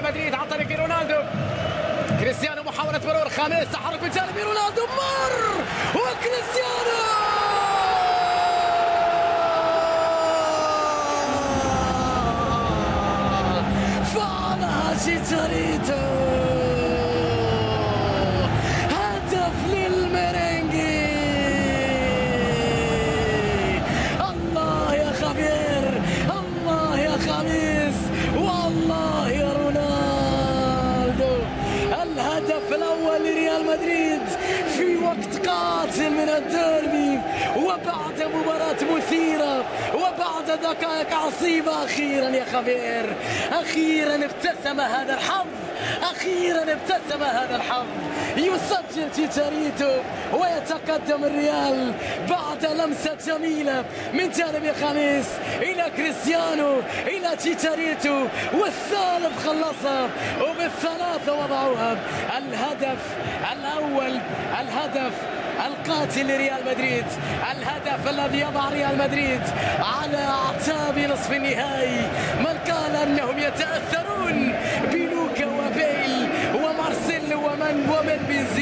مدريد عن طريق رونالدو. كريستيانو محاولة مرور، خامس تحرك من جانب رونالدو، مر وكريستيانو فعلها شيتشاريتو، هدف للميرينجي. الله يا خبير، الله يا خميس، والله يا رونالدو. الهدف الأول لريال مدريد في وقت قاتل من الديربي، وبعد مباراة مثيرة، وبعد دقائق عصيبة. أخيرا يا خبير، أخيرا ابتسم هذا الحظ، أخيرا ابتسم هذا الحظ. يسجل تشيتشاريتو ويتقدم الريال بعد لمسة جميلة من جانب خميس إلى كريستيانو إلى تشيتشاريتو، والثالث خلصها، وبالثلاثة وضعوها. الهدف الأول، الهدف القاتل لريال مدريد، الهدف الذي يضع ريال مدريد على أعتاب نصف النهائي. من قال أنهم يتأثرون بلوكا وبيل ومارسيلو ومن بنزيما.